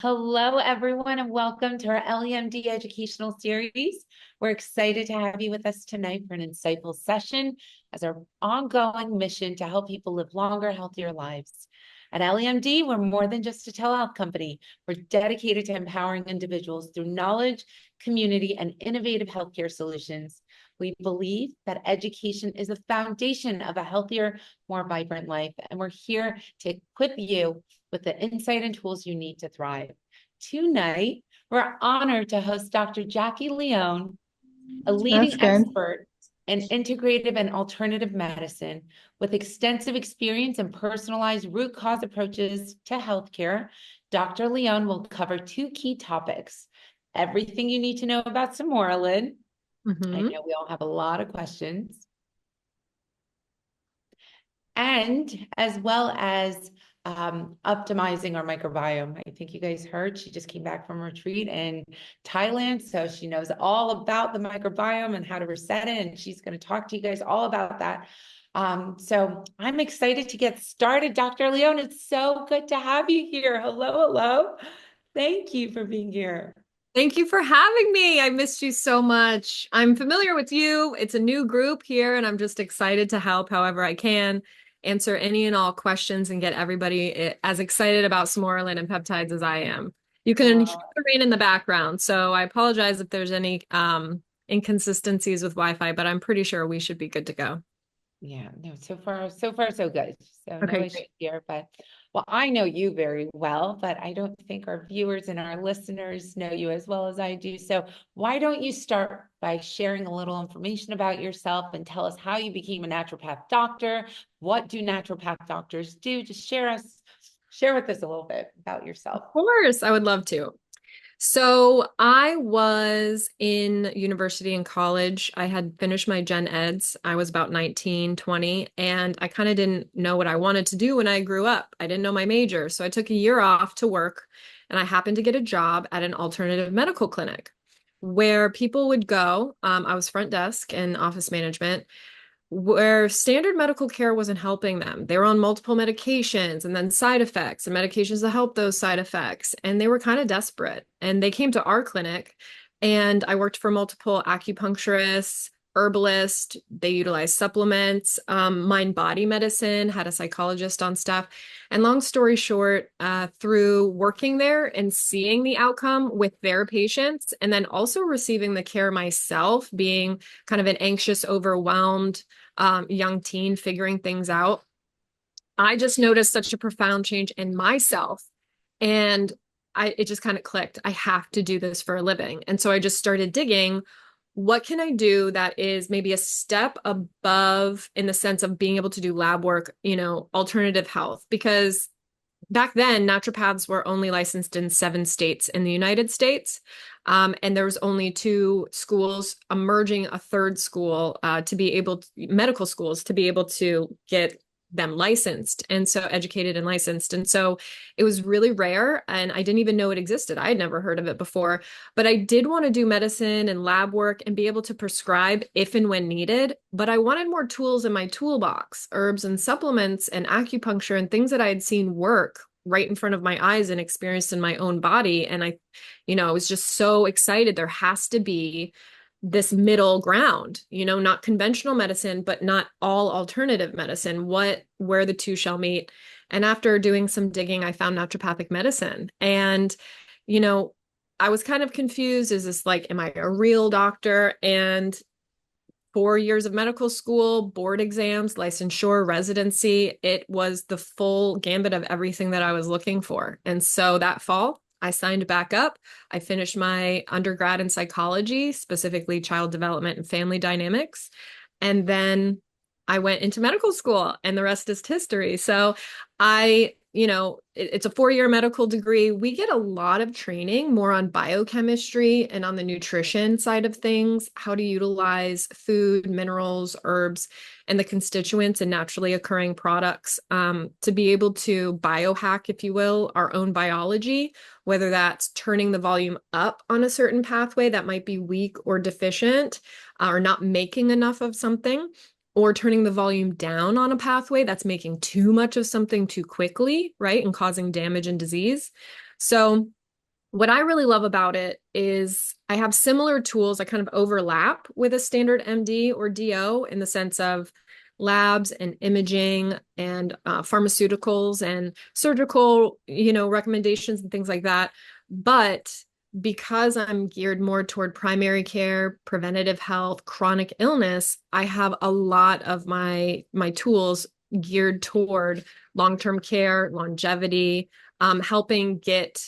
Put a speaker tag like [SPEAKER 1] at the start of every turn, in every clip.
[SPEAKER 1] Hello, everyone, and welcome to our EllieMD educational series. We're excited to have you with us tonight for an insightful session as our ongoing mission to help people live longer, healthier lives. At EllieMD, we're more than just a telehealth company. We're dedicated to empowering individuals through knowledge, community, and innovative healthcare solutions. We believe that education is the foundation of a healthier, more vibrant life, and we're here to equip you with the insight and tools you need to thrive. Tonight, we're honored to host Dr. Jacquie Leone, a
[SPEAKER 2] That's
[SPEAKER 1] leading
[SPEAKER 2] good.
[SPEAKER 1] expert in integrative and alternative medicine with extensive experience in personalized root cause approaches to healthcare. Dr. Leone will cover two key topics: everything you need to know about Sermorelin. I
[SPEAKER 2] Hmm.
[SPEAKER 1] know we all have a lot of questions. And as well as optimizing our microbiome. I think you guys heard she just came back from a retreat in Thailand, so she knows all about the microbiome and how to reset it, and she's going to talk to you guys all about that. So I'm excited to get started. Dr. Leone, it's so good to have you here. Hello, hello. Thank you for being here.
[SPEAKER 2] Thank you for having me. I missed you so much. I'm familiar with you. It's a new group here, and I'm just excited to help however I can, answer any and all questions, and get everybody as excited about Smorelin and peptides as I am. You can hear
[SPEAKER 1] Uh,
[SPEAKER 2] the rain in the background, so I apologize if there's any inconsistencies with Wi-Fi, but I'm pretty sure we should be good to go.
[SPEAKER 1] Yeah, no, so far, so good. So no
[SPEAKER 2] Okay,
[SPEAKER 1] issue
[SPEAKER 2] great.
[SPEAKER 1] here, but well, I know you very well, but I don't think our viewers and our listeners know you as well as I do. So why don't you start by sharing a little information about yourself and tell us how you became a naturopath doctor? What do naturopath doctors do? Just share with us a little bit about yourself.
[SPEAKER 2] Of course, I would love to. So I was in university and college. I had finished my gen eds. I was about 19, 20, and I kind of didn't know what I wanted to do when I grew up. I didn't know my major. So I took a year off to work, and I happened to get a job at an alternative medical clinic where people would go. I was front desk and office management, where standard medical care wasn't helping them. They were on multiple medications and then side effects and medications to help those side effects. And they were kind of desperate. And they came to our clinic, and I worked for multiple acupuncturists, herbalists. They utilized supplements, mind body medicine, had a psychologist on staff. And long story short, through working there and seeing the outcome with their patients, and then also receiving the care myself, being kind of an anxious, overwhelmed young teen figuring things out, I just noticed such a profound change in myself. And it just kind of clicked. I have to do this for a living. And so I just started digging. What can I do that is maybe a step above in the sense of being able to do lab work, alternative health? Because back then, naturopaths were only licensed in 7 states in the United States. And there was only two schools emerging, a third school to be able to, medical schools to be able to get them licensed and so educated and licensed. And so it was really rare, and I didn't even know it existed. I had never heard of it before, but I did want to do medicine and lab work and be able to prescribe if and when needed. But I wanted more tools in my toolbox, herbs and supplements and acupuncture and things that I had seen work right in front of my eyes and experienced in my own body. And I was just so excited. There has to be this middle ground, not conventional medicine, but not all alternative medicine, where the two shall meet. And after doing some digging, I found naturopathic medicine. And, you know, I was kind of confused. Is this like, am I a real doctor? And 4 years of medical school, board exams, licensure, residency. It was the full gambit of everything that I was looking for. And so that fall, I signed back up. I finished my undergrad in psychology, specifically child development and family dynamics. And then I went into medical school, and the rest is history. So it's a 4 year medical degree. We get a lot of training more on biochemistry and on the nutrition side of things, how to utilize food, minerals, herbs, and the constituents and naturally occurring products to be able to biohack, if you will, our own biology, whether that's turning the volume up on a certain pathway that might be weak or deficient, or not making enough of something, or turning the volume down on a pathway that's making too much of something too quickly, right? And causing damage and disease. So What I really love about it is I have similar tools. I kind of overlap with a standard MD or DO in the sense of labs and imaging and pharmaceuticals and surgical, recommendations and things like that. But because I'm geared more toward primary care, preventative health, chronic illness, I have a lot of my tools geared toward long-term care, longevity, helping get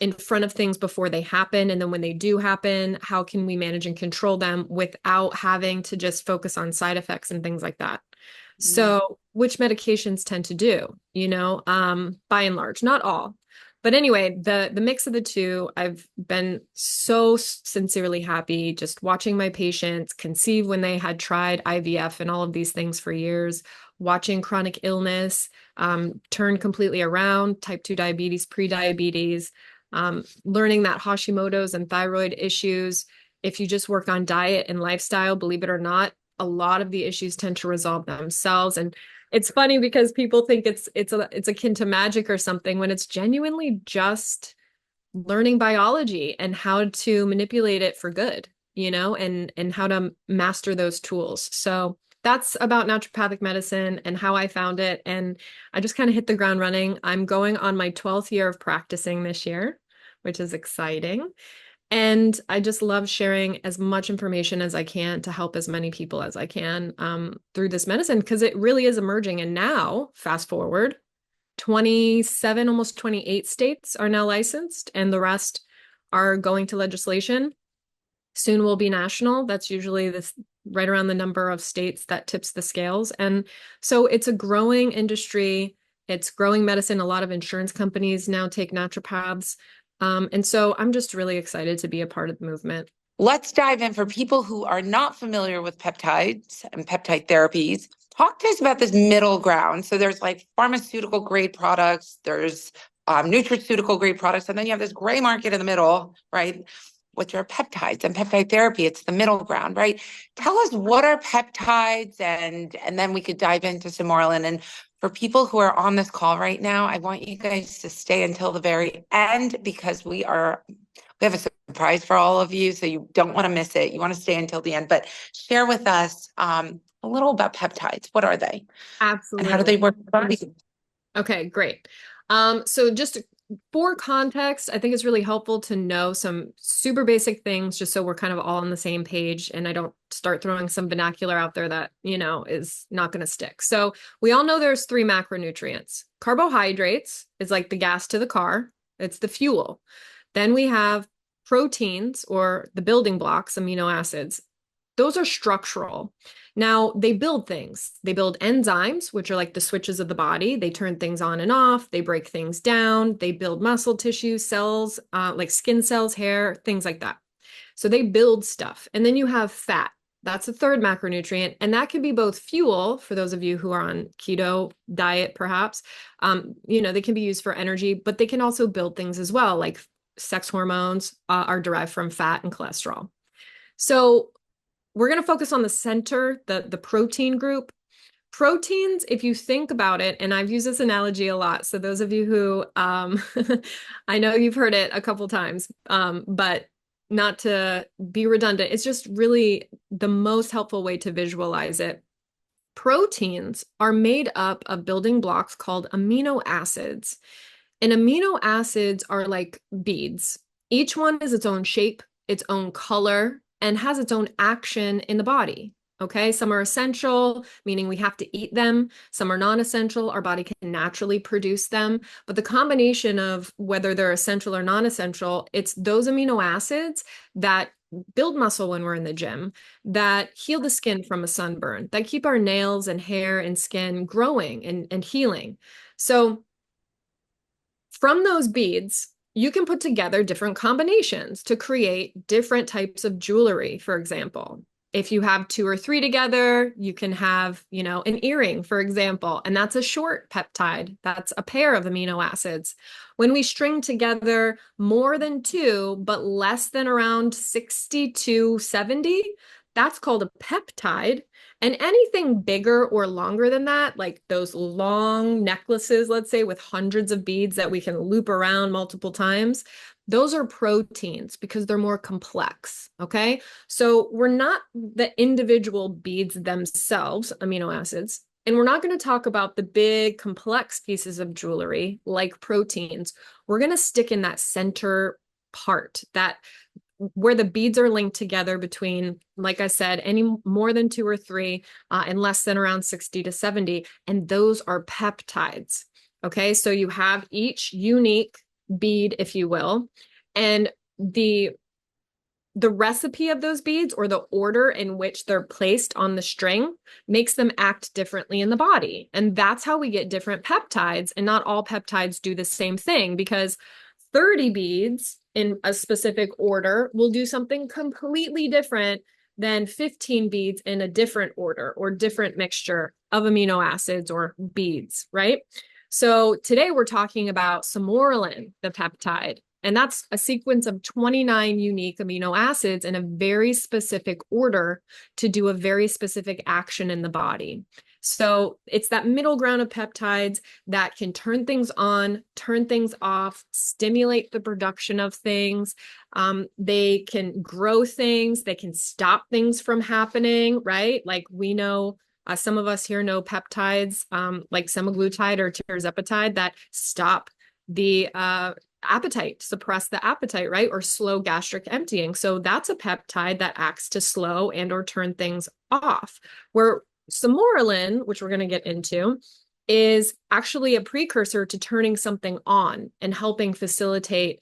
[SPEAKER 2] in front of things before they happen. And then when they do happen, how can we manage and control them without having to just focus on side effects and things like that?
[SPEAKER 1] Mm.
[SPEAKER 2] So, which medications tend to do, by and large, not all. But anyway, the mix of the two, I've been so sincerely happy just watching my patients conceive when they had tried IVF and all of these things for years, watching chronic illness turn completely around, type 2 diabetes, pre-diabetes, learning that Hashimoto's and thyroid issues, if you just work on diet and lifestyle, believe it or not, a lot of the issues tend to resolve themselves. And it's funny because people think it's akin to magic or something when it's genuinely just learning biology and how to manipulate it for good, and how to master those tools. So that's about naturopathic medicine and how I found it. And I just kind of hit the ground running. I'm going on my 12th year of practicing this year, which is exciting. And I just love sharing as much information as I can to help as many people as I can through this medicine because it really is emerging. And now, fast forward, 27, almost 28 states are now licensed, and the rest are going to legislation. Soon will be national. That's usually this right around the number of states that tips the scales. And so it's a growing industry. It's growing medicine. A lot of insurance companies now take naturopaths. And so I'm just really excited to be a part of the movement.
[SPEAKER 1] Let's dive in for people who are not familiar with peptides and peptide therapies. Talk to us about this middle ground. So there's like pharmaceutical grade products, there's nutraceutical grade products, and then you have this gray market in the middle, right? Which are peptides and peptide therapy. It's the middle ground, right? Tell us what are peptides, and then we could dive into Sermorelin. And for people who are on this call right now, I want you guys to stay until the very end because we have a surprise for all of you, so you don't want to miss it. You want to stay until the end, but share with us a little about peptides. What are they? And how do
[SPEAKER 2] Absolutely.
[SPEAKER 1] they work?
[SPEAKER 2] Okay, great. So just for context, I think it's really helpful to know some super basic things just so we're kind of all on the same page and I don't start throwing some vernacular out there that, is not going to stick. So we all know there's three macronutrients. Carbohydrates is like the gas to the car. It's the fuel. Then we have proteins or the building blocks, amino acids. Those are structural. Now, they build things. They build enzymes, which are like the switches of the body. They turn things on and off. They break things down. They build muscle tissue, cells, like skin cells, hair, things like that. So they build stuff. And then you have fat. That's the third macronutrient. And that can be both fuel for those of you who are on keto diet, perhaps. They can be used for energy, but they can also build things as well, like sex hormones are derived from fat and cholesterol. So we're going to focus on the center, the protein group. Proteins, if you think about it, and I've used this analogy a lot. So those of you who, I know you've heard it a couple times, but not to be redundant, it's just really the most helpful way to visualize it. Proteins are made up of building blocks called amino acids. And amino acids are like beads. Each one is its own shape, its own color, and has its own action in the body. Okay, some are essential, meaning we have to eat them. Some are non-essential, our body can naturally produce them. But the combination of whether they're essential or non-essential, it's those amino acids that build muscle when we're in the gym, that heal the skin from a sunburn, that keep our nails and hair and skin growing and healing. So from those beads, you can put together different combinations to create different types of jewelry, for example. If you have two or three together, you can have, an earring, for example, and that's a short peptide. That's a pair of amino acids. When we string together more than two, but less than around 60 to 70, that's called a peptide. And anything bigger or longer than that, like those long necklaces, let's say, with hundreds of beads that we can loop around multiple times, Those are proteins because they're more complex. Okay. So we're not the individual beads themselves, amino acids. And we're not going to talk about the big complex pieces of jewelry like proteins. We're going to stick in that center part, that where the beads are linked together between, like I said, any more than two or three, and less than around 60 to 70. And those are peptides. Okay. So you have each unique bead, if you will, and the recipe of those beads, or the order in which they're placed on the string, makes them act differently in the body. And that's how we get different peptides. And not all peptides do the same thing, because 30 beads in a specific order will do something completely different than 15 beads in a different order or different mixture of amino acids or beads, right? So today we're talking about Sermorelin, the peptide, and that's a sequence of 29 unique amino acids in a very specific order to do a very specific action in the body. So it's that middle ground of peptides that can turn things on, turn things off, stimulate the production of things. They can grow things. They can stop things from happening, right? Like we know, some of us here know peptides, like semaglutide or tirzepatide, that stop the appetite, suppress the appetite, right? Or slow gastric emptying. So that's a peptide that acts to slow and or turn things off. Where Sermorelin, which we're going to get into, is actually a precursor to turning something on and helping facilitate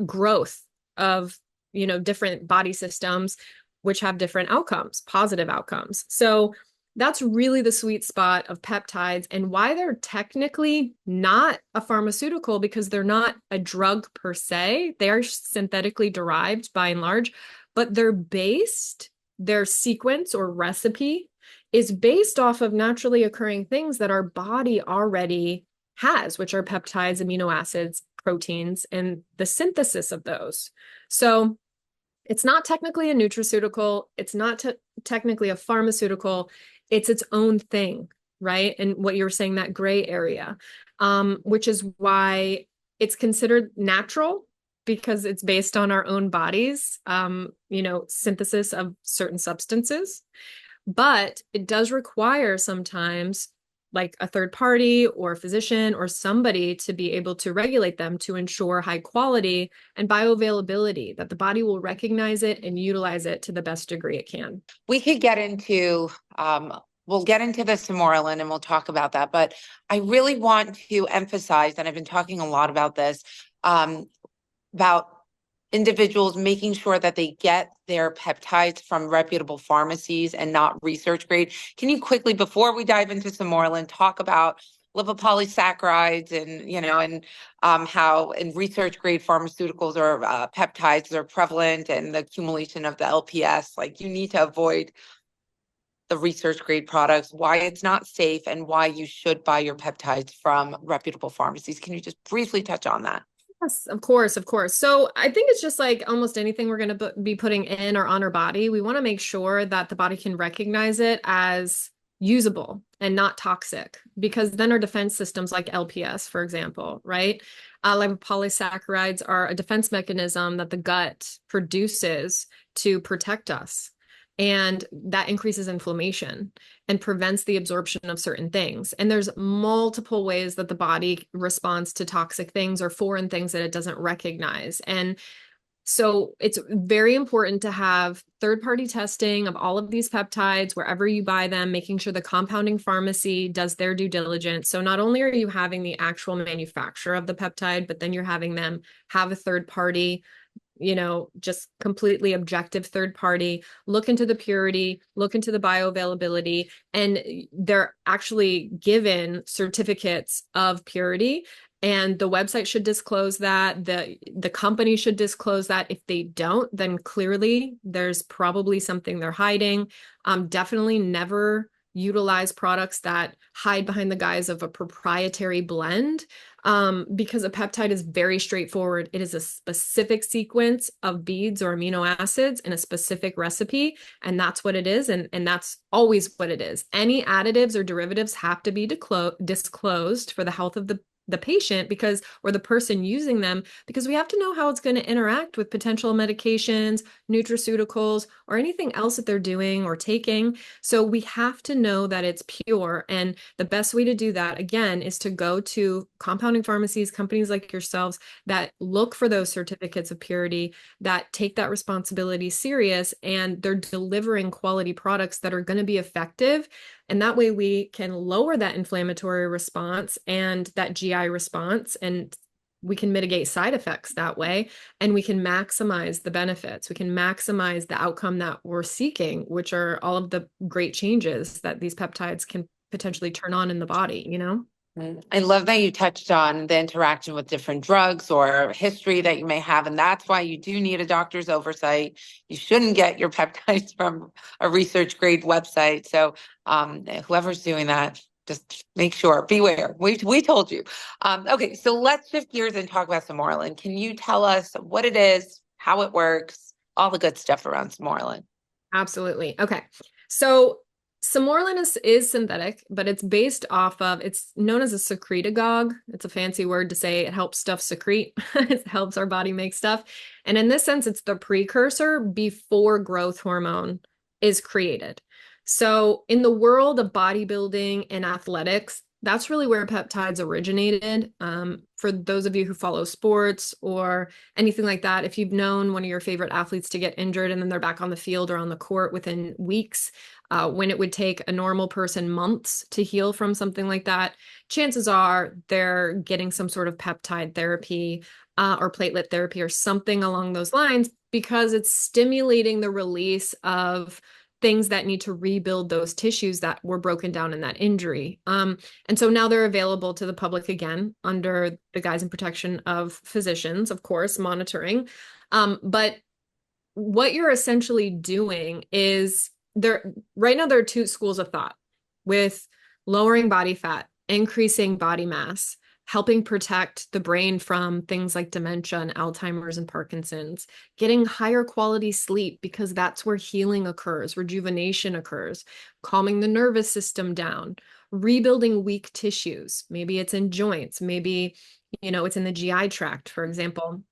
[SPEAKER 2] growth of, different body systems, which have different outcomes, positive outcomes. So that's really the sweet spot of peptides, and why they're technically not a pharmaceutical, because they're not a drug per se. They are synthetically derived by and large, but their sequence or recipe is based off of naturally occurring things that our body already has, which are peptides, amino acids, proteins, and the synthesis of those. So it's not technically a nutraceutical. It's not technically a pharmaceutical. It's its own thing, right? And what you were saying, that gray area, which is why it's considered natural, because it's based on our own bodies, synthesis of certain substances. But it does require sometimes like a third party or a physician or somebody to be able to regulate them to ensure high quality and bioavailability, that the body will recognize it and utilize it to the best degree it can.
[SPEAKER 1] We could get into, we'll get into the Sermorelin and we'll talk about that. But I really want to emphasize, and I've been talking a lot about this, about individuals making sure that they get their peptides from reputable pharmacies and not research grade. Can you quickly, before we dive into Sermorelin, talk about lipopolysaccharides and how in research grade pharmaceuticals or peptides are prevalent, and the accumulation of the LPS? Like, you need to avoid the research grade products, why it's not safe, and why you should buy your peptides from reputable pharmacies. Can you just briefly touch on that?
[SPEAKER 2] Yes, of course, of course. So I think it's just like almost anything we're going to be putting in or on our body. We want to make sure that the body can recognize it as usable and not toxic, because then our defense systems, like LPS, for example, right? Lipopolysaccharides are a defense mechanism that the gut produces to protect us. And that increases inflammation and prevents the absorption of certain things. And there's multiple ways that the body responds to toxic things or foreign things that it doesn't recognize. And so it's very important to have third-party testing of all of these peptides wherever you buy them, making sure the compounding pharmacy does their due diligence. So not only are you having the actual manufacturer of the peptide, but then you're having them have a third party, just completely objective third party, look into the purity, look into the bioavailability, and they're actually given certificates of purity. And the website should disclose that, the company should disclose that. If they don't, then clearly there's probably something they're hiding. Definitely never utilize products that hide behind the guise of a proprietary blend, because a peptide is very straightforward. It is a specific sequence of beads or amino acids in a specific recipe, and that's what it is, and that's always what it is. Any additives or derivatives have to be disclosed for the health of the the patient because, or the person using them, because we have to know how it's going to interact with potential medications, nutraceuticals, or anything else that they're doing or taking. So we have to know that it's pure. And the best way to do that, again, is to go to compounding pharmacies, companies like yourselves that look for those certificates of purity, that take that responsibility serious, and they're delivering quality products that are going to be effective. And that way we can lower that inflammatory response and that GI response, and we can mitigate side effects that way, and we can maximize the benefits. We can maximize the outcome that we're seeking, which are all of the great changes that these peptides can potentially turn on in the body, you know?
[SPEAKER 1] I love that you touched on the interaction with different drugs or history that you may have. And that's why you do need a doctor's oversight. You shouldn't get your peptides from a research grade website. So whoever's doing that, just make sure, beware. We told you. Okay, so let's shift gears and talk about Sermorelin. Can you tell us what it is, how it works, all the good stuff around Sermorelin?
[SPEAKER 2] Absolutely. Okay. So Sermorelin is synthetic, but it's based off of, it's known as a secretagogue. It's a fancy word to say it helps stuff secrete. It helps our body make stuff. And in this sense, it's the precursor before growth hormone is created. So in the world of bodybuilding and athletics, that's really where peptides originated. For those of you who follow sports or anything like that, if you've known one of your favorite athletes to get injured and then they're back on the field or on the court within weeks, when it would take a normal person months to heal from something like that, chances are they're getting some sort of peptide therapy or platelet therapy or something along those lines, because it's stimulating the release of things that need to rebuild those tissues that were broken down in that injury. And so now they're available to the public again under the guise and protection of physicians, of course, monitoring. But what you're essentially doing is right now there are two schools of thought with lowering body fat, increasing body mass, helping protect the brain from things like dementia and Alzheimer's and Parkinson's, getting higher quality sleep because that's where healing occurs, rejuvenation occurs, calming the nervous system down, rebuilding weak tissues. Maybe it's in joints, maybe, it's in the GI tract, for example.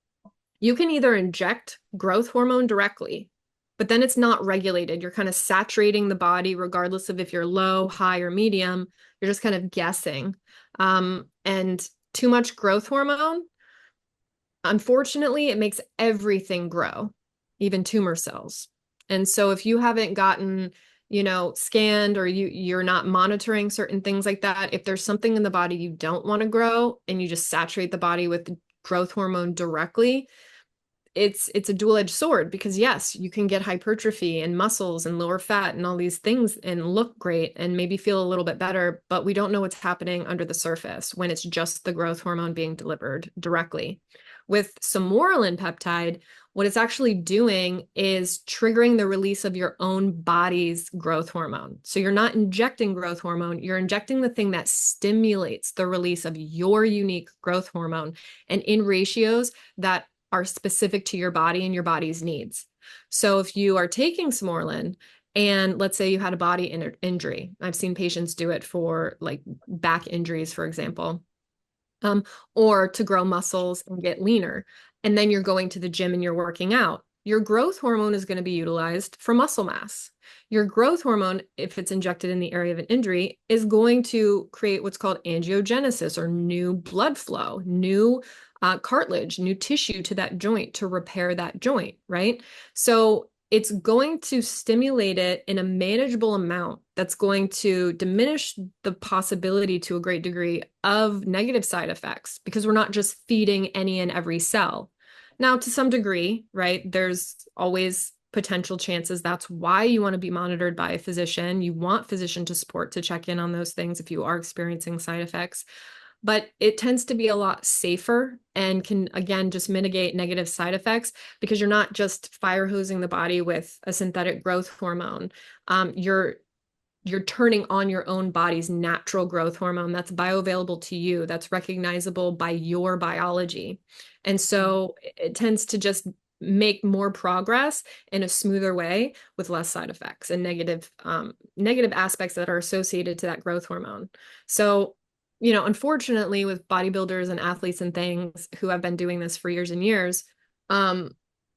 [SPEAKER 2] You can either inject growth hormone directly, but then it's not regulated. You're kind of saturating the body regardless of if you're low, high, or medium. You're just kind of guessing. And too much growth hormone, unfortunately, it makes everything grow, even tumor cells. And so if you haven't gotten, scanned, or you're not monitoring certain things like that, if there's something in the body you don't want to grow and you just saturate the body with growth hormone directly, it's a dual-edged sword, because yes, you can get hypertrophy and muscles and lower fat and all these things and look great and maybe feel a little bit better, but we don't know what's happening under the surface when it's just the growth hormone being delivered directly. With Sermorelin peptide, what it's actually doing is triggering the release of your own body's growth hormone. So you're not injecting growth hormone, you're injecting the thing that stimulates the release of your unique growth hormone, and in ratios that are specific to your body and your body's needs. So if you are taking Sermorelin, and let's say you had a body injury, I've seen patients do it for like back injuries, for example, or to grow muscles and get leaner. And then you're going to the gym and you're working out. Your growth hormone is going to be utilized for muscle mass. Your growth hormone, if it's injected in the area of an injury, is going to create what's called angiogenesis, or new blood flow, new cartilage, new tissue to that joint to repair that joint, right? So it's going to stimulate it in a manageable amount that's going to diminish the possibility to a great degree of negative side effects, because we're not just feeding any and every cell. Now, to some degree, right, there's always potential chances. That's why you want to be monitored by a physician. You want physician to support to check in on those things if you are experiencing side effects. But it tends to be a lot safer and can, again, just mitigate negative side effects, because you're not just fire hosing the body with a synthetic growth hormone. You're turning on your own body's natural growth hormone that's bioavailable to you, that's recognizable by your biology. And so it tends to just make more progress in a smoother way with less side effects and negative aspects that are associated to that growth hormone. So unfortunately with bodybuilders and athletes and things who have been doing this for years and years, um,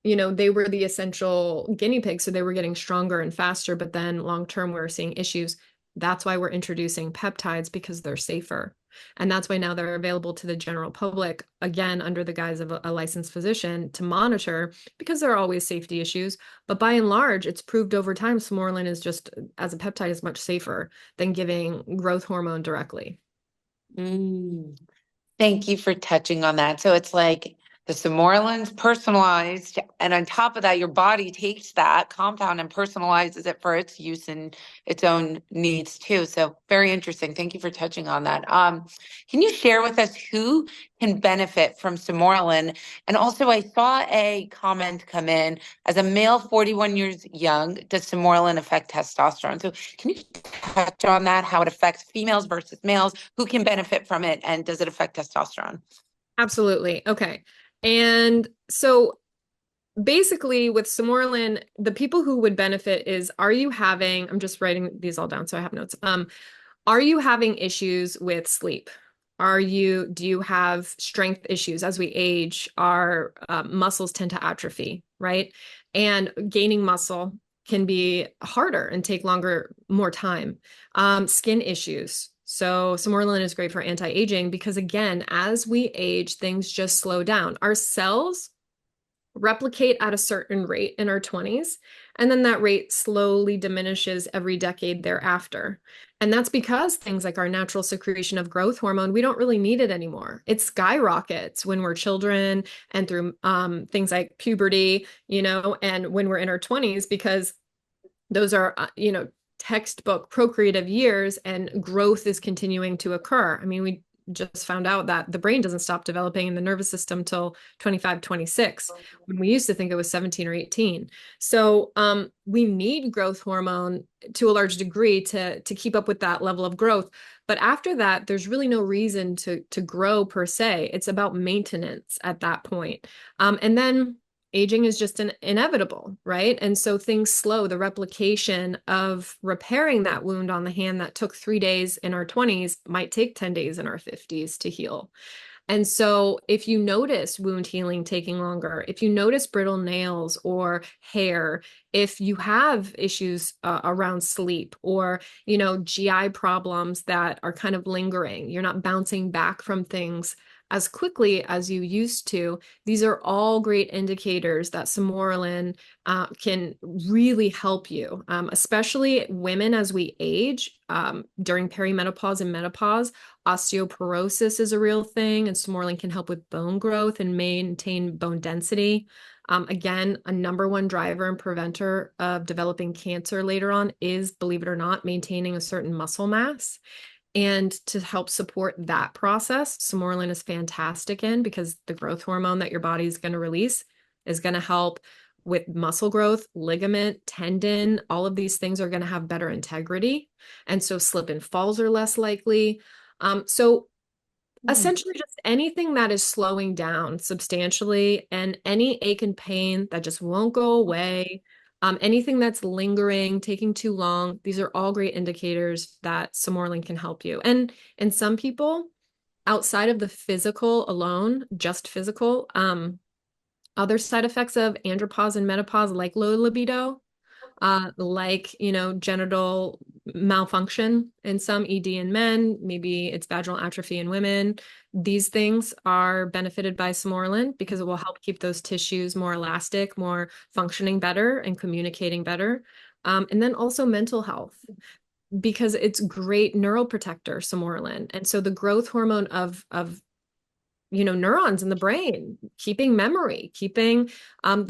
[SPEAKER 2] they were the essential guinea pigs, so they were getting stronger and faster, but then long term we were seeing issues. That's why we're introducing peptides because they're safer. And that's why now they're available to the general public, again, under the guise of a licensed physician to monitor because there are always safety issues. But by and large, it's proved over time, Sermorelin is just, as a peptide, is much safer than giving growth hormone directly.
[SPEAKER 1] Mm. Thank you for touching on that. So it's like the Sermorelins personalized, and on top of that, your body takes that compound and personalizes it for its use and its own needs too. So very interesting. Thank you for touching on that. Can you share with us who can benefit from Sermorelin? And also, I saw a comment come in: as a male 41 years young, does Sermorelin affect testosterone? So can you touch on that? How it affects females versus males? Who can benefit from it, and does it affect testosterone?
[SPEAKER 2] Absolutely. Okay. And so basically with Sermorelin, the people who would benefit is, are you having, I'm just writing these all down so I have notes. Are you having issues with sleep? Do you have strength issues? As we age, our muscles tend to atrophy, right? And gaining muscle can be harder and take more time. Skin issues. So Sermorelin is great for anti-aging because again, as we age, things just slow down. Our cells replicate at a certain rate in our 20s, and then that rate slowly diminishes every decade thereafter. And that's because things like our natural secretion of growth hormone, we don't really need it anymore. It skyrockets when we're children and through things like puberty, and when we're in our 20s, because those are, textbook procreative years and growth is continuing to occur. I mean, we just found out that the brain doesn't stop developing in the nervous system till 25, 26, when we used to think it was 17 or 18. So we need growth hormone to a large degree to keep up with that level of growth. But after that, there's really no reason to grow per se. It's about maintenance at that point. And then aging is just inevitable, right? And so things slow. The replication of repairing that wound on the hand that took 3 days in our 20s might take 10 days in our 50s to heal. And so if you notice wound healing taking longer, if you notice brittle nails or hair, if you have issues around sleep or, GI problems that are kind of lingering, you're not bouncing back from things as quickly as you used to, these are all great indicators that Sermorelin can really help you, especially women as we age, during perimenopause and menopause. Osteoporosis is a real thing, and Sermorelin can help with bone growth and maintain bone density. Again, a number one driver and preventer of developing cancer later on is, believe it or not, maintaining a certain muscle mass. And to help support that process, Sermorelin is fantastic in, because the growth hormone that your body is going to release is going to help with muscle growth, ligament, tendon. All of these things are going to have better integrity. And so slip and falls are less likely. So essentially just anything that is slowing down substantially, and any ache and pain that just won't go away, anything that's lingering, taking too long, these are all great indicators that Sermorelin can help you. And in some people, outside of the physical alone, just physical, other side effects of andropause and menopause, like low libido, genital malfunction in some, ED in men, maybe it's vaginal atrophy in women. These things are benefited by Sermorelin because it will help keep those tissues more elastic, more functioning better and communicating better. And then also mental health, because it's great neuroprotector, Sermorelin. And so the growth hormone of neurons in the brain, keeping memory, keeping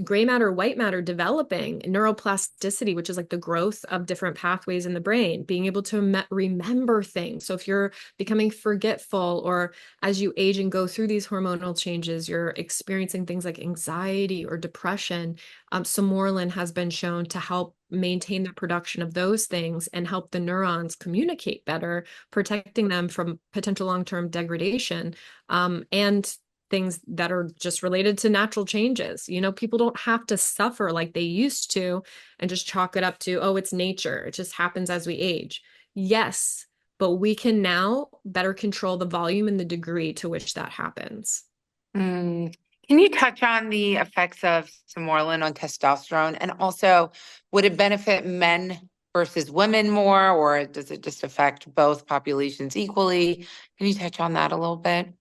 [SPEAKER 2] gray matter, white matter developing, neuroplasticity, which is like the growth of different pathways in the brain, being able to remember things. So if you're becoming forgetful, or as you age and go through these hormonal changes, you're experiencing things like anxiety or depression, Sermorelin has been shown to help maintain the production of those things and help the neurons communicate better, protecting them from potential long-term degradation, and things that are just related to natural changes. People don't have to suffer like they used to and just chalk it up to, oh, it's nature. It just happens as we age. Yes, but we can now better control the volume and the degree to which that happens.
[SPEAKER 1] Mm. Can you touch on the effects of Sermorelin on testosterone? And also, would it benefit men versus women more, or does it just affect both populations equally? Can you touch on that a little bit?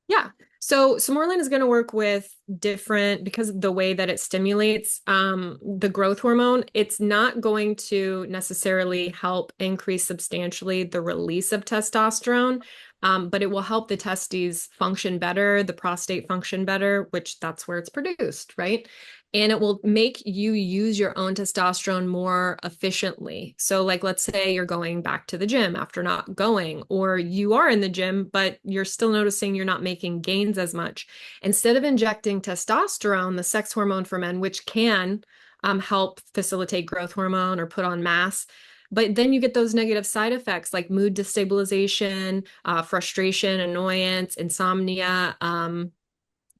[SPEAKER 2] Yeah. So Sermorelin is going to work with different, because of the way that it stimulates the growth hormone, it's not going to necessarily help increase substantially the release of testosterone, but it will help the testes function better, the prostate function better, which that's where it's produced, right? And it will make you use your own testosterone more efficiently. So, like, let's say you're going back to the gym after not going, or you are in the gym, but you're still noticing you're not making gains as much. Instead of injecting testosterone, the sex hormone for men, which can help facilitate growth hormone or put on mass, but then you get those negative side effects like mood destabilization, frustration, annoyance, insomnia,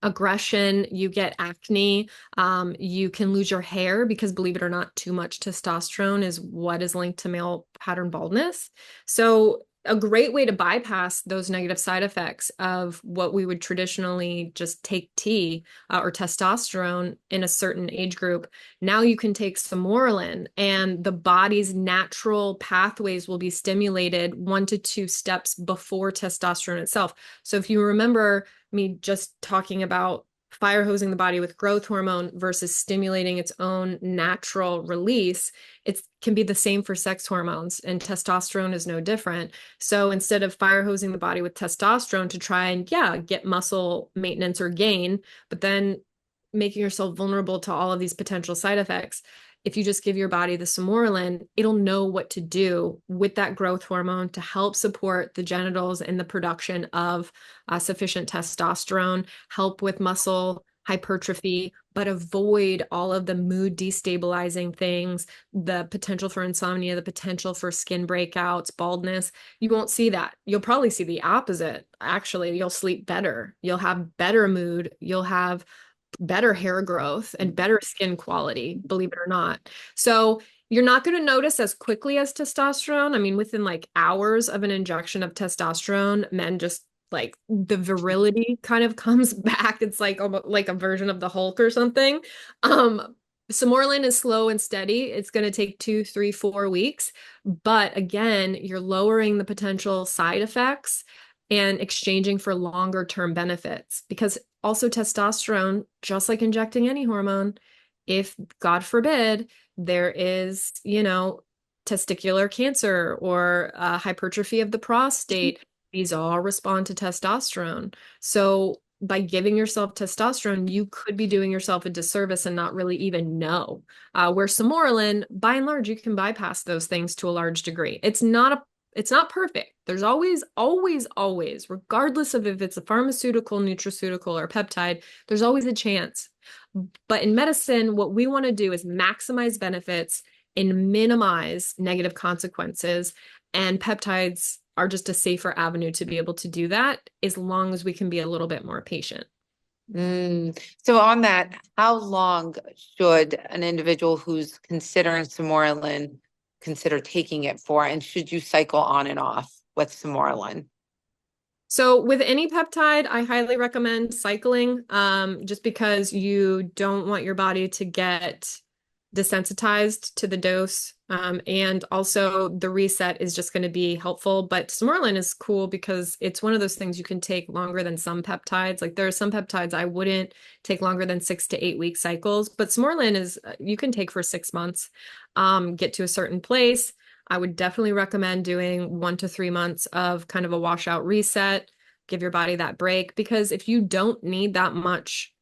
[SPEAKER 2] aggression, you get acne, you can lose your hair because, believe it or not, too much testosterone is what is linked to male pattern baldness. So a great way to bypass those negative side effects of what we would traditionally just take T or testosterone in a certain age group. Now you can take Sermorelin, and the body's natural pathways will be stimulated 1 to 2 steps before testosterone itself. So if you remember me just talking about fire hosing the body with growth hormone versus stimulating its own natural release, it can be the same for sex hormones, and testosterone is no different. So instead of fire hosing the body with testosterone to try and, yeah, get muscle maintenance or gain, but then making yourself vulnerable to all of these potential side effects, if you just give your body the Sermorelin, it'll know what to do with that growth hormone to help support the genitals and the production of sufficient testosterone, help with muscle hypertrophy, but avoid all of the mood destabilizing things, the potential for insomnia, the potential for skin breakouts, baldness. You won't see that. You'll probably see the opposite. Actually, you'll sleep better. You'll have better mood. You'll have better hair growth and better skin quality, believe it or not. So you're not going to notice as quickly as testosterone. I mean, within like hours of an injection of testosterone, men just like the virility kind of comes back. It's like almost like a version of the Hulk or something. Sermorelin is slow and steady. It's going to take 2, 3, 4 weeks. But again, you're lowering the potential side effects and exchanging for longer term benefits, because also testosterone, just like injecting any hormone, if God forbid there is, testicular cancer or hypertrophy of the prostate, these all respond to testosterone. So by giving yourself testosterone, you could be doing yourself a disservice and not really even know. Where Sermorelin, by and large, you can bypass those things to a large degree. It's not perfect. There's always, always, always, regardless of if it's a pharmaceutical, nutraceutical, or peptide, there's always a chance. But in medicine, what we want to do is maximize benefits and minimize negative consequences. And peptides are just a safer avenue to be able to do that, as long as we can be a little bit more patient.
[SPEAKER 1] So on that, how long should an individual who's considering Sermorelin consider taking it for, and should you cycle on and off with Sermorelin?
[SPEAKER 2] So with any peptide, I highly recommend cycling, just because you don't want your body to get desensitized to the dose. And also the reset is just going to be helpful. But Sermorelin is cool because it's one of those things you can take longer than some peptides. Like there are some peptides I wouldn't take longer than 6 to 8 week cycles, but Sermorelin is you can take for 6 months, get to a certain place. I would definitely recommend doing 1 to 3 months of kind of a washout reset, give your body that break, because if you don't need that much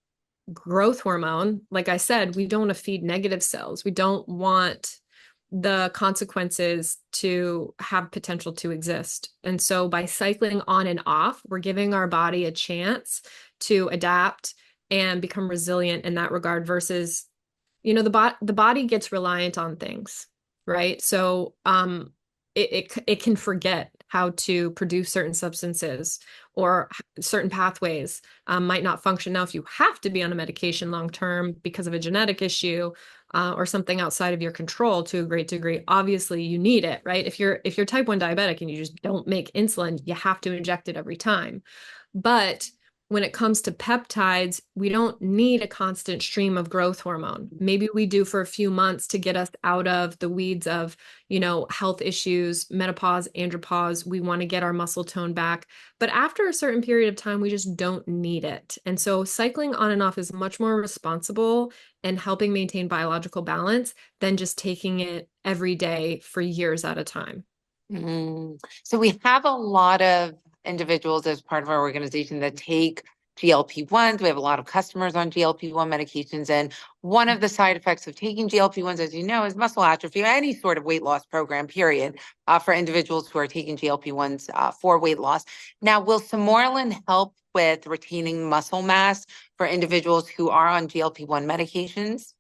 [SPEAKER 2] growth hormone, like I said, we don't want to feed negative cells. We don't want the consequences to have potential to exist. And so by cycling on and off, we're giving our body a chance to adapt and become resilient in that regard versus, the body gets reliant on things, right? So it can forget how to produce certain substances or certain pathways might not function. Now, if you have to be on a medication long term because of a genetic issue or something outside of your control to a great degree, obviously you need it, right? If you're type 1 diabetic and you just don't make insulin, you have to inject it every time. But when it comes to peptides, we don't need a constant stream of growth hormone. Maybe we do for a few months to get us out of the weeds of, health issues, menopause, andropause. We want to get our muscle tone back. But after a certain period of time, we just don't need it. And so cycling on and off is much more responsible and helping maintain biological balance than just taking it every day for years at a time.
[SPEAKER 1] So we have a lot of individuals as part of our organization that take GLP-1s. We have a lot of customers on GLP-1 medications. And one of the side effects of taking GLP-1s, as you know, is muscle atrophy, or any sort of weight loss program, period, for individuals who are taking GLP-1s for weight loss. Now, will Sermorelin help with retaining muscle mass for individuals who are on GLP-1 medications?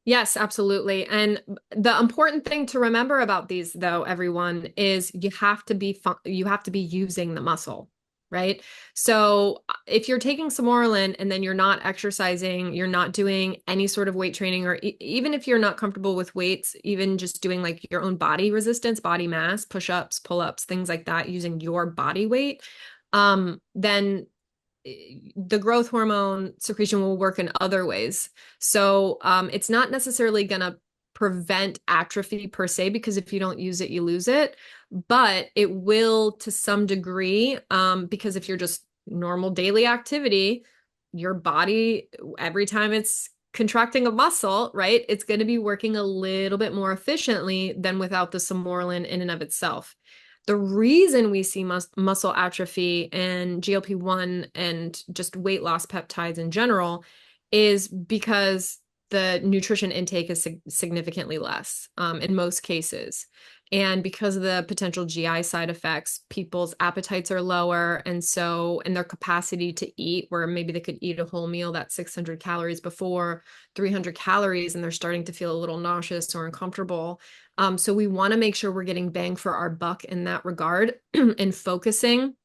[SPEAKER 2] Yes, absolutely. And the important thing to remember about these, though, everyone, is you have to be using the muscle, right? So if you're taking Sermorelin and then you're not exercising, you're not doing any sort of weight training, or even if you're not comfortable with weights, even just doing like your own body resistance, body mass, push-ups, pull-ups, things like that, using your body weight, then the growth hormone secretion will work in other ways. So it's not necessarily going to prevent atrophy per se, because if you don't use it, you lose it. But it will to some degree, because if you're just normal daily activity, your body, every time it's contracting a muscle, right, it's going to be working a little bit more efficiently than without the Sermorelin in and of itself. The reason we see muscle atrophy and GLP-1 and just weight loss peptides in general is because the nutrition intake is significantly less in most cases. And because of the potential GI side effects, people's appetites are lower. And their capacity to eat, where maybe they could eat a whole meal that's 600 calories before, 300 calories, and they're starting to feel a little nauseous or uncomfortable. So we want to make sure we're getting bang for our buck in that regard and focusing,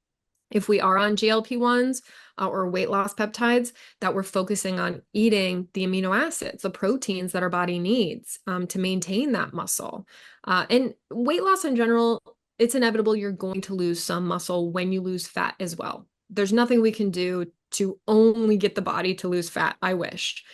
[SPEAKER 2] if we are on GLP-1s or weight loss peptides, that we're focusing on eating the amino acids, the proteins that our body needs to maintain that muscle. And weight loss in general, it's inevitable you're going to lose some muscle when you lose fat as well. There's nothing we can do to only get the body to lose fat. I wish.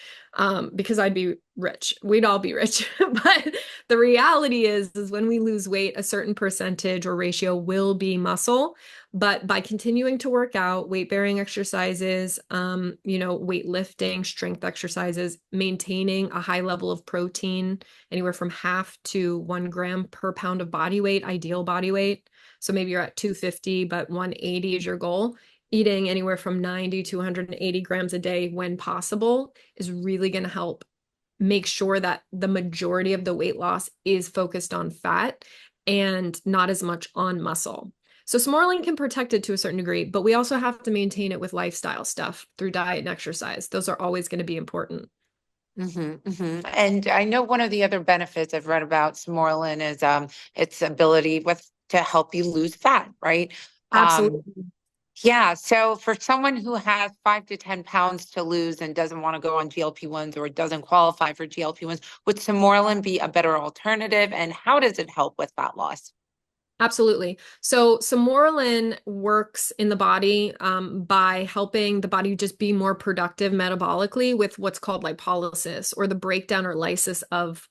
[SPEAKER 2] Because I'd be rich. We'd all be rich. But the reality is when we lose weight, a certain percentage or ratio will be muscle. But by continuing to work out, weight-bearing exercises, weightlifting, strength exercises, maintaining a high level of protein, anywhere from 0.5 to 1 gram per pound of body weight, ideal body weight. So maybe you're at 250, but 180 is your goal. Eating anywhere from 90 to 180 grams a day when possible is really going to help make sure that the majority of the weight loss is focused on fat and not as much on muscle. So Sermorelin can protect it to a certain degree, but we also have to maintain it with lifestyle stuff through diet and exercise. Those are always going to be important.
[SPEAKER 1] And I know one of the other benefits I've read about Sermorelin is its ability to help you lose fat, right?
[SPEAKER 2] Absolutely.
[SPEAKER 1] Yeah. So for someone who has 5 to 10 pounds to lose and doesn't want to go on GLP-1s or doesn't qualify for GLP-1s, would Sermorelin be a better alternative? And how does it help with fat loss?
[SPEAKER 2] Absolutely. So Sermorelin works in the body by helping the body just be more productive metabolically with what's called lipolysis, or the breakdown or lysis of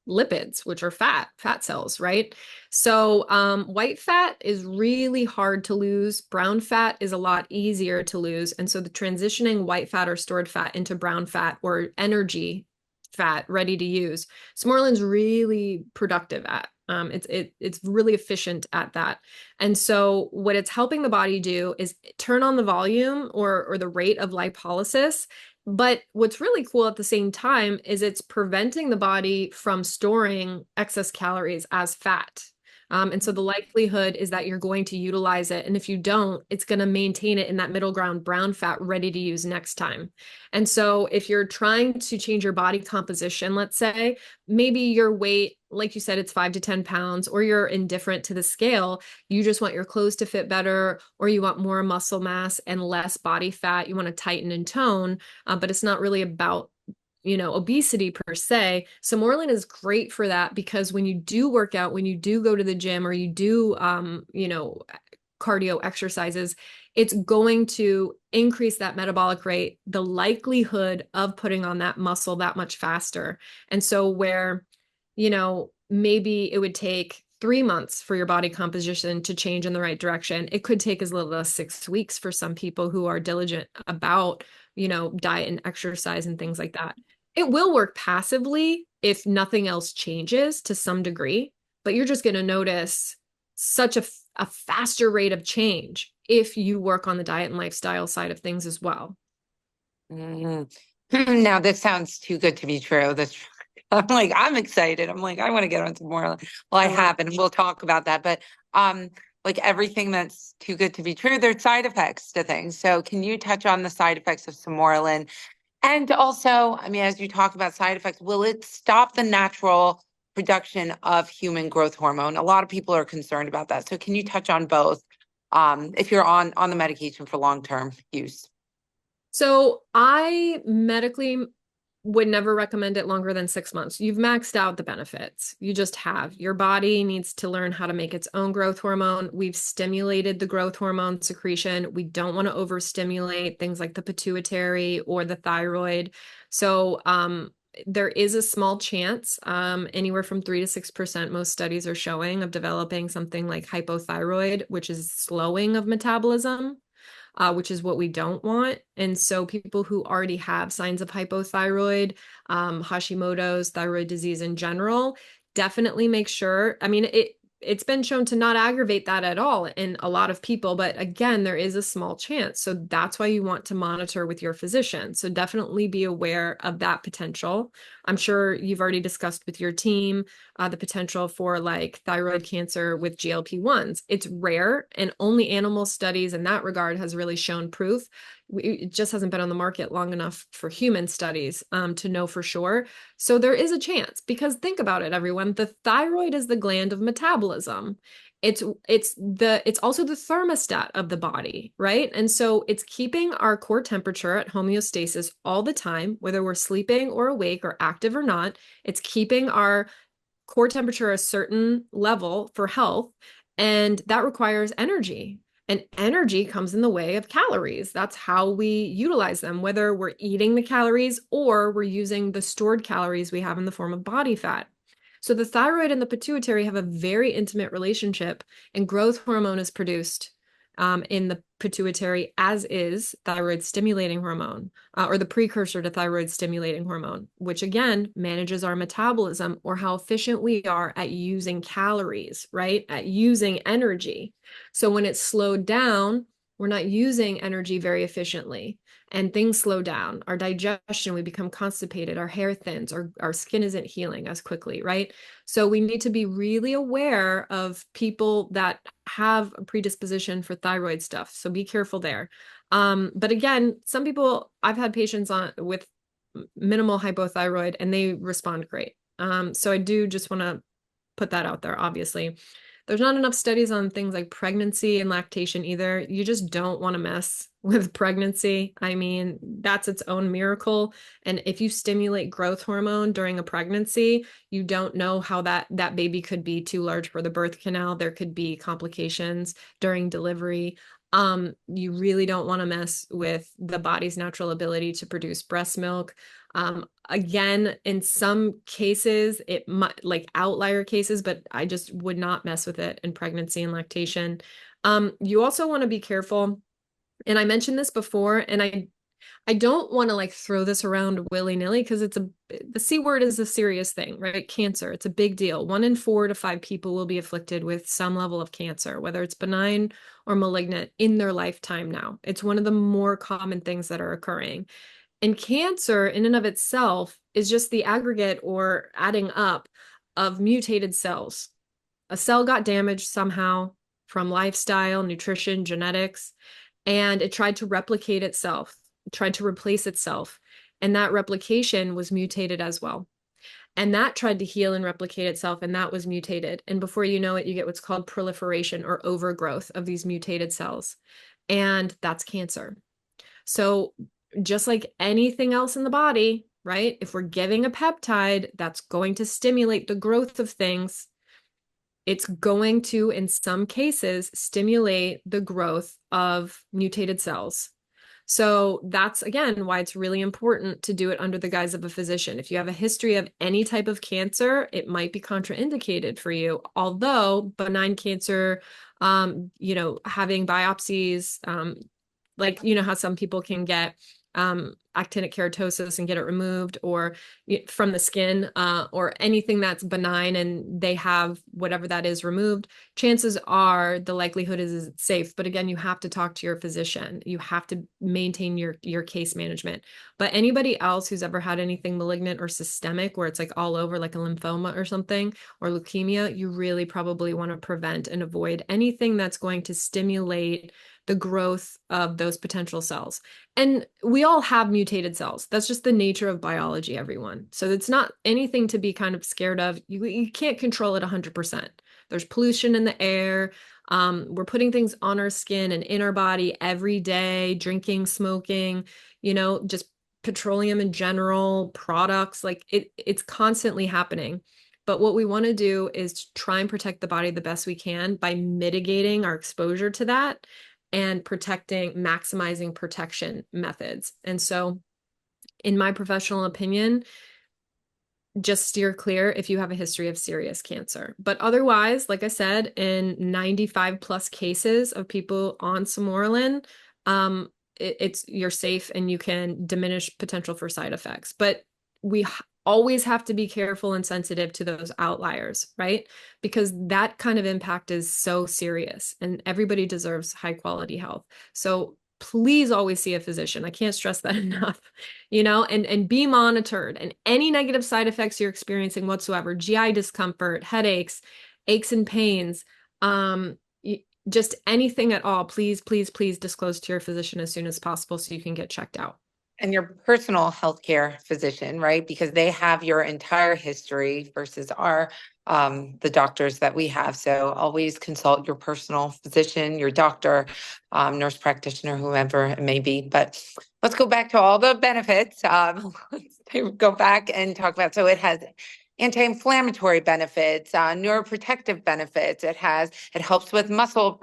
[SPEAKER 2] lipids, which are fat cells, right? So white fat is really hard to lose. Brown fat is a lot easier to lose. And so the transitioning white fat or stored fat into brown fat or energy fat ready to use, Sermorelin's really productive at. It's really efficient at that. And so what it's helping the body do is turn on the volume or the rate of lipolysis. But what's really cool at the same time is it's preventing the body from storing excess calories as fat. And so the likelihood is that you're going to utilize it. And if you don't, it's going to maintain it in that middle ground brown fat ready to use next time. And so if you're trying to change your body composition, let's say, maybe your weight, like you said, it's 5 to 10 pounds, or you're indifferent to the scale. You just want your clothes to fit better, or you want more muscle mass and less body fat. You want to tighten and tone, but it's not really about obesity per se. Sermorelin is great for that because when you do work out, when you do go to the gym or you do, cardio exercises, it's going to increase that metabolic rate, the likelihood of putting on that muscle that much faster. And so where, maybe it would take 3 months for your body composition to change in the right direction, it could take as little as 6 weeks for some people who are diligent about, diet and exercise and things like that. It will work passively if nothing else changes to some degree, but you're just going to notice such a faster rate of change if you work on the diet and lifestyle side of things as well.
[SPEAKER 3] Mm. Now, this sounds too good to be true. I'm excited. I'm like, I want to get on some more. Well, I have, and we'll talk about that. But like everything that's too good to be true, there's side effects to things. So can you touch on the side effects of Sermorelin? And also, I mean, as you talk about side effects, will it stop the natural production of human growth hormone? A lot of people are concerned about that. So can you touch on both if you're on the medication for long-term use?
[SPEAKER 2] So I medically would never recommend it longer than 6 months. You've maxed out the benefits. You just have. Your body needs to learn how to make its own growth hormone. We've stimulated the growth hormone secretion. We don't want to overstimulate things like the pituitary or the thyroid. So there is a small chance, anywhere from 3 to 6%, most studies are showing, of developing something like hypothyroid, which is slowing of metabolism. Which is what we don't want. And so people who already have signs of hypothyroid, Hashimoto's, thyroid disease in general, definitely make sure. I mean, it's been shown to not aggravate that at all in a lot of people, but again, there is a small chance. So that's why you want to monitor with your physician. So definitely be aware of that potential. I'm sure you've already discussed with your team the potential for like thyroid cancer with GLP-1s. It's rare, and only animal studies in that regard has really shown proof. It just hasn't been on the market long enough for human studies to know for sure. So there is a chance, because think about it, everyone. The thyroid is the gland of metabolism. It's also the thermostat of the body, right? And so it's keeping our core temperature at homeostasis all the time, whether we're sleeping or awake or active or not. It's keeping our core temperature a certain level for health, and that requires energy. And energy comes in the way of calories. That's how we utilize them, whether we're eating the calories or we're using the stored calories we have in the form of body fat. So the thyroid and the pituitary have a very intimate relationship, and growth hormone is produced in the pituitary, as is thyroid stimulating hormone, or the precursor to thyroid stimulating hormone, which again manages our metabolism, or how efficient we are at using calories, right? At using energy. So when it's slowed down, we're not using energy very efficiently, and things slow down. Our digestion, we become constipated, our hair thins, our skin isn't healing as quickly, right? So we need to be really aware of people that have a predisposition for thyroid stuff. So be careful there. But again, some people, I've had patients with minimal hypothyroid and they respond great. So I do just want to put that out there, obviously. There's not enough studies on things like pregnancy and lactation either. You just don't want to mess with pregnancy. I mean, that's its own miracle. And if you stimulate growth hormone during a pregnancy, you don't know how that baby could be too large for the birth canal. There could be complications during delivery. You really don't want to mess with the body's natural ability to produce breast milk. Again, in some cases, it might, like outlier cases, but I just would not mess with it in pregnancy and lactation. You also want to be careful. And I mentioned this before, and I don't want to like throw this around willy-nilly, because the C word is a serious thing, right? Cancer, it's a big deal. 1 in 4 to 5 people will be afflicted with some level of cancer, whether it's benign or malignant, in their lifetime now. It's one of the more common things that are occurring. And cancer in and of itself is just the aggregate or adding up of mutated cells. A cell got damaged somehow from lifestyle, nutrition, genetics, and it tried to replicate itself, it tried to replace itself. And that replication was mutated as well. And that tried to heal and replicate itself, and that was mutated. And before you know it, you get what's called proliferation or overgrowth of these mutated cells. And that's cancer. So just like anything else in the body, right? If we're giving a peptide that's going to stimulate the growth of things, it's going to, in some cases, stimulate the growth of mutated cells. So that's, again, why it's really important to do it under the guise of a physician. If you have a history of any type of cancer, it might be contraindicated for you. Although benign cancer, having biopsies, like, how some people can get actinic keratosis and get it removed, or from the skin, or anything that's benign and they have whatever that is removed, chances are the likelihood is it's safe. But again, you have to talk to your physician. You have to maintain your case management. But anybody else who's ever had anything malignant or systemic where it's like all over, like a lymphoma or something, or leukemia, you really probably want to prevent and avoid anything that's going to stimulate the growth of those potential cells. And we all have mutated cells. That's just the nature of biology, everyone. So it's not anything to be kind of scared of. You can't control it 100%. There's pollution in the air. We're putting things on our skin and in our body every day, drinking, smoking, just petroleum in general, products, like it's constantly happening. But what we want to do is try and protect the body the best we can by mitigating our exposure to that and maximizing protection methods. And so, in my professional opinion, just steer clear if you have a history of serious cancer. But otherwise, like I said, in 95 plus cases of people on Sermorelin, you're safe and you can diminish potential for side effects. But we always have to be careful and sensitive to those outliers, right? Because that kind of impact is so serious and everybody deserves high quality health. So please always see a physician. I can't stress that enough, and be monitored. And any negative side effects you're experiencing whatsoever, GI discomfort, headaches, aches and pains, just anything at all, please, please, please disclose to your physician as soon as possible so you can get checked out.
[SPEAKER 3] And your personal healthcare physician, right? Because they have your entire history versus the doctors that we have. So always consult your personal physician, your doctor, nurse practitioner, whoever it may be. But let's go back to all the benefits. Let's go back and talk about, so it has anti-inflammatory benefits, neuroprotective benefits. It helps with muscle,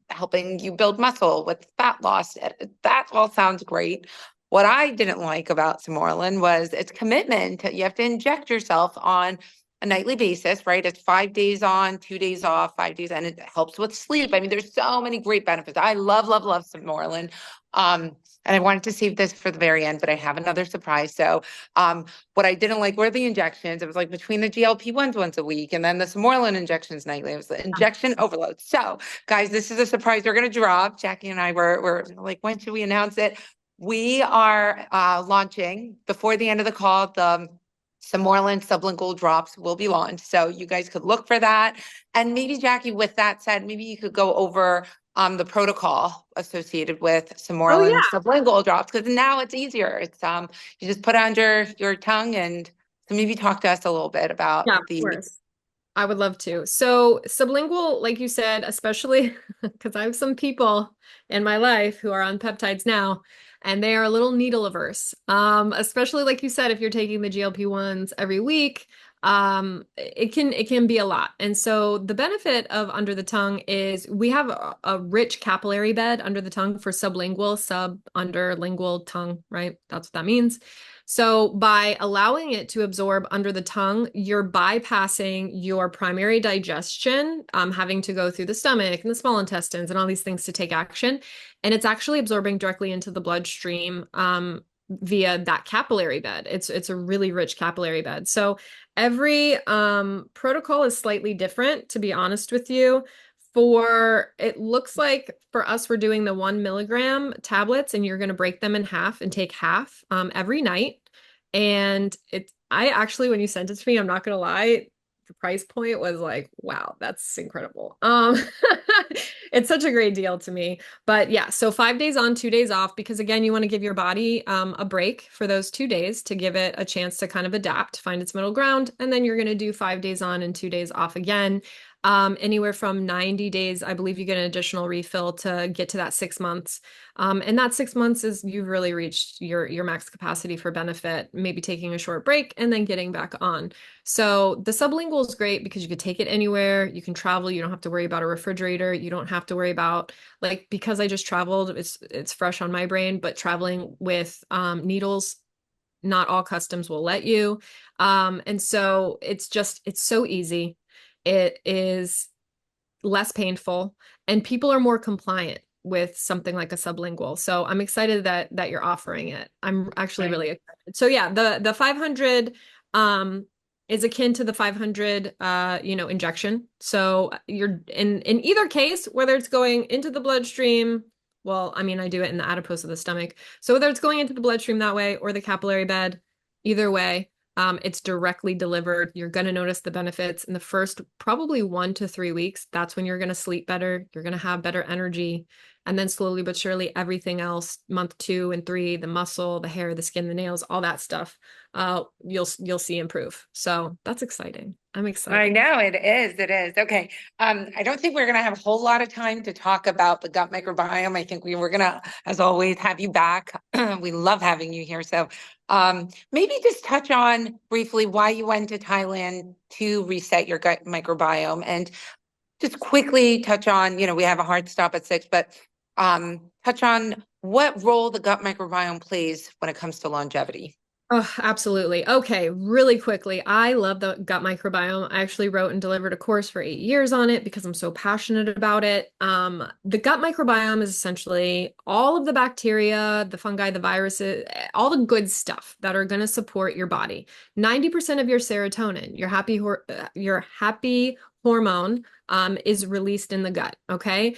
[SPEAKER 3] helping you build muscle, with fat loss. That all sounds great. What I didn't like about Sermorelin was its commitment. You have to inject yourself on a nightly basis, right? It's 5 days on, 2 days off, 5 days, and it helps with sleep. I mean, there's so many great benefits. I love, love, love Sermorelin. And I wanted to save this for the very end, but I have another surprise. So what I didn't like were the injections. It was like between the GLP-1s once a week and then the Sermorelin injections nightly. It was the injection overload. So guys, this is a surprise we're going to drop. Jacquie and I were like, when should we announce it? We are launching before the end of the call. The Sermorelin sublingual drops will be launched. So you guys could look for that. And maybe, Jacquie, with that said, maybe you could go over the protocol associated with Sermorelin sublingual drops, because now it's easier. It's you just put it under your tongue, and so maybe talk to us a little bit about
[SPEAKER 2] Of course. I would love to. So sublingual, like you said, especially because I have some people in my life who are on peptides now, and they are a little needle averse. Especially like you said, if you're taking the GLP-1s every week, it can be a lot. And so the benefit of under the tongue is we have a rich capillary bed under the tongue for sublingual, underlingual tongue, right? That's what that means. So by allowing it to absorb under the tongue, you're bypassing your primary digestion, having to go through the stomach and the small intestines and all these things to take action. And it's actually absorbing directly into the bloodstream via that capillary bed. It's a really rich capillary bed. So every protocol is slightly different, to be honest with you. It looks like for us, we're doing the 1 milligram tablets, and you're going to break them in half and take half every night. And I actually, when you sent it to me, I'm not going to lie, the price point was like, wow, that's incredible. It's such a great deal to me. But yeah, so 5 days on, 2 days off, because again, you want to give your body a break for those 2 days to give it a chance to kind of adapt, find its middle ground. And then you're going to do 5 days on and 2 days off again. Anywhere from 90 days, I believe you get an additional refill to get to that 6 months. And that 6 months is you've really reached your max capacity for benefit, maybe taking a short break and then getting back on. So the sublingual is great because you could take it anywhere. You can travel. You don't have to worry about a refrigerator. You don't have to worry about, like, because I just traveled, it's fresh on my brain, but traveling with needles, not all customs will let you. And so it's so easy. It is less painful and people are more compliant with something like a sublingual. So I'm excited that you're offering it. I'm actually really excited. So yeah, the 500 is akin to the 500 injection. So you're in either case, whether it's going into the bloodstream, well, I mean, I do it in the adipose of the stomach. So whether it's going into the bloodstream that way or the capillary bed, either way, it's directly delivered. You're going to notice the benefits in the first probably 1 to 3 weeks. That's when you're going to sleep better. You're going to have better energy. And then slowly but surely, everything else, month 2 and 3, the muscle, the hair, the skin, the nails, all that stuff, you'll see improve. So that's exciting. I'm excited.
[SPEAKER 3] I know it is. It is. Okay. I don't think we're going to have a whole lot of time to talk about the gut microbiome. I think we're going to, as always, have you back. We love having you here. So maybe just touch on briefly why you went to Thailand to reset your gut microbiome, and just quickly touch on, we have a hard stop at 6, but touch on what role the gut microbiome plays when it comes to longevity.
[SPEAKER 2] Oh, absolutely. Okay, really quickly. I love the gut microbiome. I actually wrote and delivered a course for 8 years on it because I'm so passionate about it. The gut microbiome is essentially all of the bacteria, the fungi, the viruses, all the good stuff that are going to support your body. 90% of your serotonin, your happy hormone, is released in the gut. Okay.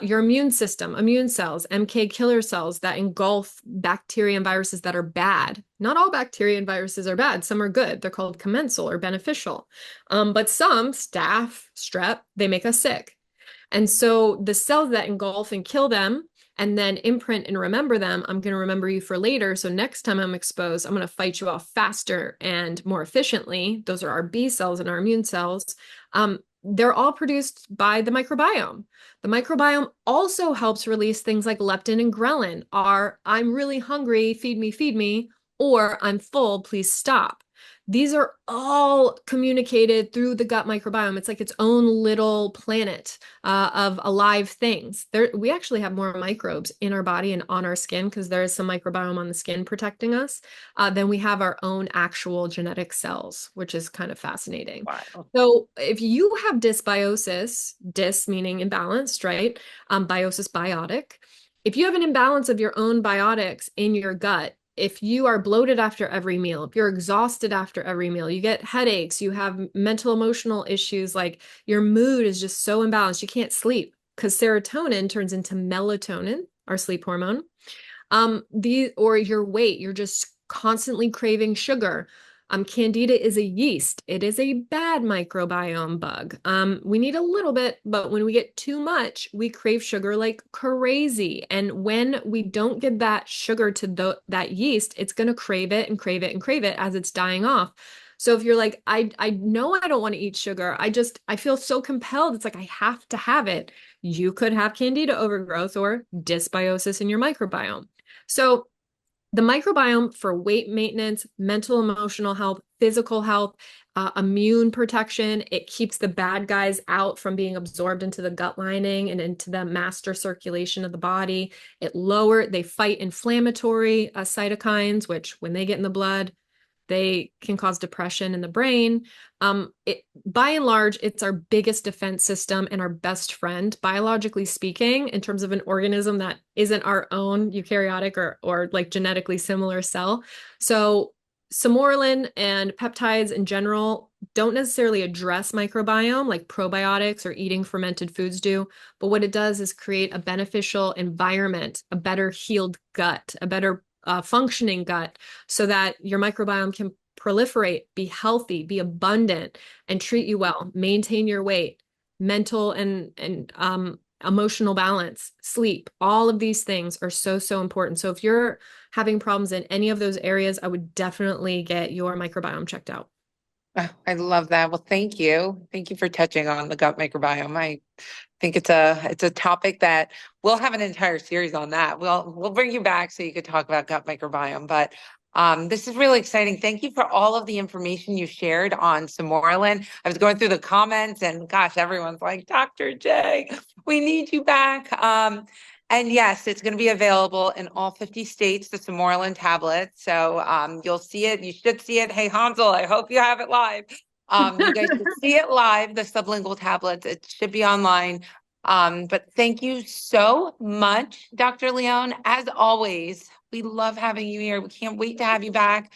[SPEAKER 2] Your immune system, immune cells, MK killer cells that engulf bacteria and viruses that are bad. Not all bacteria and viruses are bad. Some are good. They're called commensal or beneficial. But some, staph, strep, they make us sick. And so the cells that engulf and kill them and then imprint and remember them, I'm going to remember you for later. So next time I'm exposed, I'm going to fight you off faster and more efficiently. Those are our B cells and our immune cells. They're all produced by the microbiome. The microbiome also helps release things like leptin and ghrelin, I'm really hungry, feed me, or I'm full, please stop. These are all communicated through the gut microbiome. It's like its own little planet of alive things. We actually have more microbes in our body and on our skin because there is some microbiome on the skin protecting us than we have our own actual genetic cells, which is kind of fascinating.
[SPEAKER 3] Wow.
[SPEAKER 2] So if you have dysbiosis, dys meaning imbalanced, right? Biosis, biotic. If you have an imbalance of your own biotics in your gut, if you are bloated after every meal, if you're exhausted after every meal, you get headaches, you have mental, emotional issues, like your mood is just so imbalanced, you can't sleep because serotonin turns into melatonin, our sleep hormone. Or your weight, you're just constantly craving sugar. Candida is a yeast. It is a bad microbiome bug. We need a little bit, but when we get too much, we crave sugar like crazy. And when we don't give that sugar to that yeast, it's going to crave it and crave it and crave it as it's dying off. So if you're like, I know I don't want to eat sugar. I feel so compelled. It's like, I have to have it. You could have candida overgrowth or dysbiosis in your microbiome. So the microbiome for weight maintenance, mental, emotional health, physical health, immune protection, it keeps the bad guys out from being absorbed into the gut lining and into the master circulation of the body. They fight inflammatory cytokines, which when they get in the blood, they can cause depression in the brain. By and large, it's our biggest defense system and our best friend, biologically speaking, in terms of an organism that isn't our own eukaryotic or like genetically similar cell. So Sermorelin and peptides in general don't necessarily address microbiome like probiotics or eating fermented foods do. But what it does is create a beneficial environment, a better healed gut, a better functioning gut so that your microbiome can proliferate, be healthy, be abundant, and treat you well, maintain your weight, mental and emotional balance, sleep. All of these things are so, so important. So if you're having problems in any of those areas, I would definitely get your microbiome checked out.
[SPEAKER 3] Oh, I love that. Well, thank you. Thank you for touching on the gut microbiome. I think it's a topic that we'll have an entire series on that. We'll bring you back so you could talk about gut microbiome. But this is really exciting. Thank you for all of the information you shared on Sermorelin. I was going through the comments and gosh, everyone's like, Dr. J, we need you back. And yes, it's going to be available in all 50 states, the Sermorelin tablet. So you'll see it. You should see it. Hey, Hansel, I hope you have it live. You guys should see it live, the sublingual tablets. It should be online. But thank you so much, Dr. Leone. As always, we love having you here. We can't wait to have you back.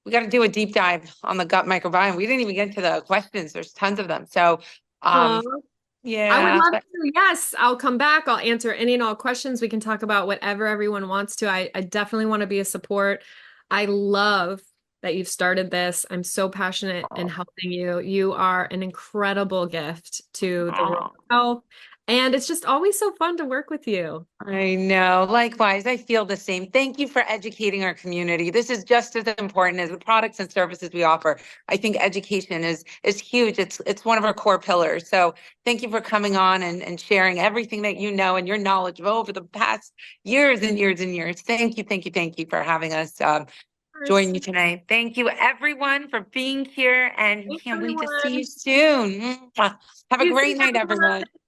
[SPEAKER 3] We got to do a deep dive on the gut microbiome. We didn't even get to the questions. There's tons of them. So,
[SPEAKER 2] Aw. I would
[SPEAKER 3] yeah.
[SPEAKER 2] love to. Yes, I'll come back. I'll answer any and all questions. We can talk about whatever everyone wants to. I definitely want to be a support. I love that you've started this. I'm so passionate in helping you. You are an incredible gift to the world of health. And it's just always so fun to work with you.
[SPEAKER 3] I know. Likewise, I feel the same. Thank you for educating our community. This is just as important as the products and services we offer. I think education is huge. It's one of our core pillars. So thank you for coming on and sharing everything that you know and your knowledge of over the past years and years and years. Thank you, thank you, thank you for having us join you tonight. Thank you, everyone, for being here, and we
[SPEAKER 2] Thanks,
[SPEAKER 3] can't wait to see
[SPEAKER 2] everyone.
[SPEAKER 3] you soon. Have a
[SPEAKER 2] See you
[SPEAKER 3] great
[SPEAKER 2] soon,
[SPEAKER 3] night,
[SPEAKER 2] everyone.
[SPEAKER 3] everyone.